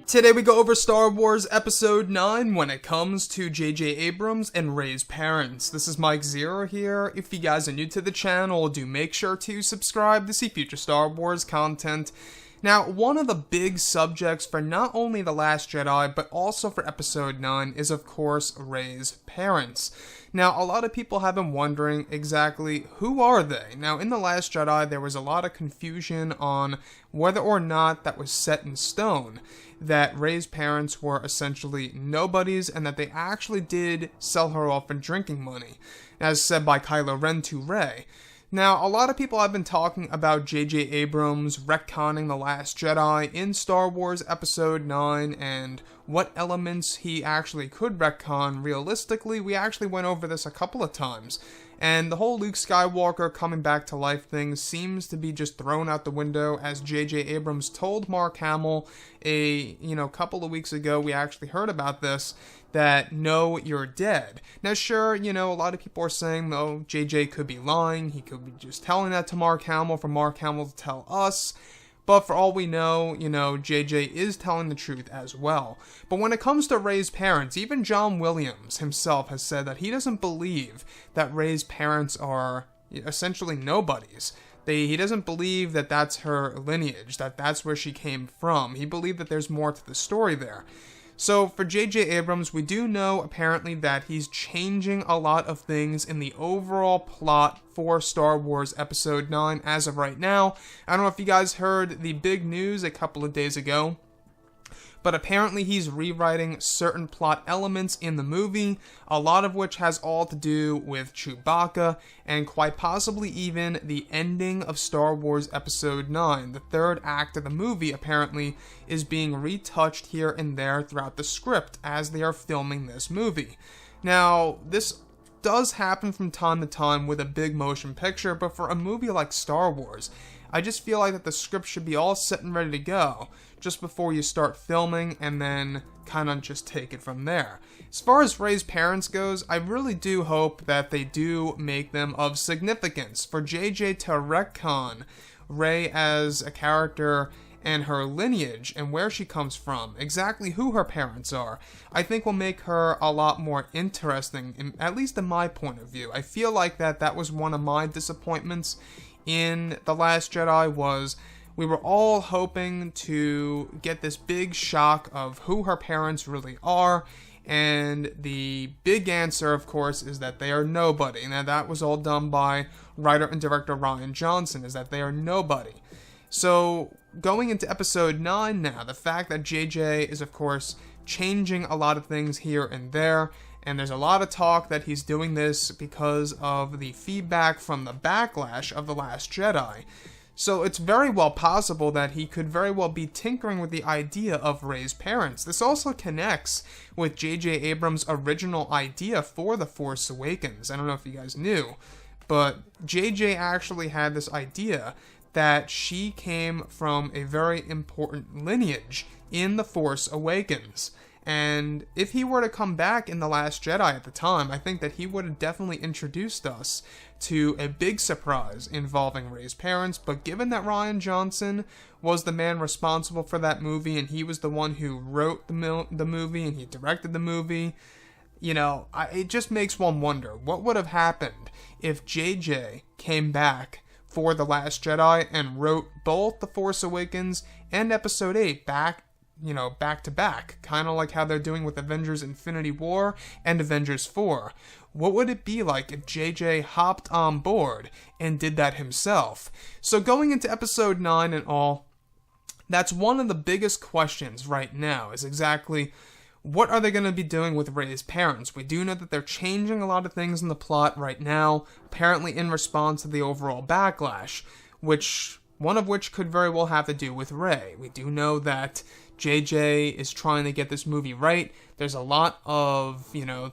Today we go over Star Wars Episode 9 when it comes to JJ Abrams and Rey's parents. This is Mike Zero here. If you guys are new to the channel, do make sure to subscribe to see future Star Wars content. Now, one of the big subjects for not only The Last Jedi, but also for Episode 9 is, of course, Rey's parents. Now, a lot of people have been wondering exactly who are they? Now, in The Last Jedi, there was a lot of confusion on whether or not that was set in stone, that Rey's parents were essentially nobodies and that they actually did sell her off for drinking money, as said by Kylo Ren to Rey. Now, a lot of people have been talking about JJ Abrams retconning The Last Jedi in Star Wars Episode 9 and what elements he actually could retcon realistically. We actually went over this a couple of times, and the whole Luke Skywalker coming back to life thing seems to be just thrown out the window, as JJ Abrams told Mark Hamill a couple of weeks ago. We actually heard about this, that no, you're dead. Now sure, a lot of people are saying, oh, JJ could be lying, he could be just telling that to Mark Hamill for Mark Hamill to tell us, but for all we know, JJ is telling the truth as well. But when it comes to Rey's parents, even John Williams himself has said that he doesn't believe that Rey's parents are essentially nobodies. He doesn't believe that that's her lineage, that that's where she came from. He believed that there's more to the story there. So for JJ Abrams, we do know apparently that he's changing a lot of things in the overall plot for Star Wars Episode 9 as of right now. I don't know if you guys heard the big news a couple of days ago, but apparently he's rewriting certain plot elements in the movie, a lot of which has all to do with Chewbacca, and quite possibly even the ending of Star Wars Episode 9. The third act of the movie, apparently, is being retouched here and there throughout the script as they are filming this movie. Now, this does happen from time to time with a big motion picture, but for a movie like Star Wars, I just feel like that the script should be all set and ready to go just before you start filming, and then kind of just take it from there. As far as Rey's parents goes, I really do hope that they do make them of significance. For JJ to retcon Rey as a character and her lineage and where she comes from, exactly who her parents are, I think will make her a lot more interesting, at least in my point of view. I feel like that was one of my disappointments in The Last Jedi, was we were all hoping to get this big shock of who her parents really are, and the big answer, of course, is that they are nobody. Now, that was all done by writer and director Rian Johnson, is that they are nobody. So, going into Episode 9 now, the fact that JJ is, of course, changing a lot of things here and there, and there's a lot of talk that he's doing this because of the feedback from the backlash of The Last Jedi. So it's very well possible that he could very well be tinkering with the idea of Rey's parents. This also connects with JJ Abrams' original idea for The Force Awakens. I don't know if you guys knew, but JJ actually had this idea that she came from a very important lineage in The Force Awakens. And if he were to come back in The Last Jedi at the time, I think that he would have definitely introduced us to a big surprise involving Rey's parents. But given that Rian Johnson was the man responsible for that movie, and he was the one who wrote the movie and he directed the movie, it just makes one wonder, what would have happened if JJ came back for The Last Jedi and wrote both The Force Awakens and Episode 8 back to back, kind of like how they're doing with Avengers Infinity War and Avengers 4. What would it be like if JJ hopped on board and did that himself? So going into Episode 9 and all, that's one of the biggest questions right now, is exactly what are they going to be doing with Rey's parents? We do know that they're changing a lot of things in the plot right now, apparently in response to the overall backlash, one of which could very well have to do with Rey. We do know that JJ is trying to get this movie right. There's a lot of,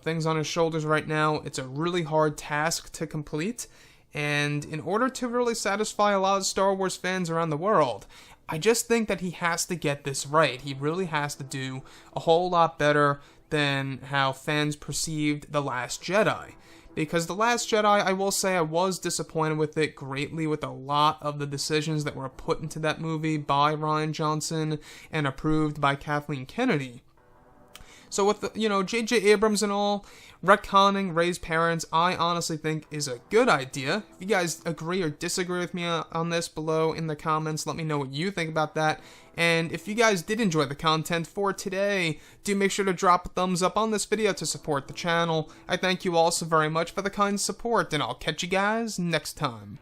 things on his shoulders right now. It's a really hard task to complete. And in order to really satisfy a lot of Star Wars fans around the world, I just think that he has to get this right. He really has to do a whole lot better than how fans perceived The Last Jedi. Because The Last Jedi, I will say I was disappointed with it greatly, with a lot of the decisions that were put into that movie by Rian Johnson and approved by Kathleen Kennedy. So with, JJ Abrams and all, retconning Rey's parents, I honestly think is a good idea. If you guys agree or disagree with me on this below in the comments, let me know what you think about that. And if you guys did enjoy the content for today, do make sure to drop a thumbs up on this video to support the channel. I thank you all so very much for the kind support, and I'll catch you guys next time.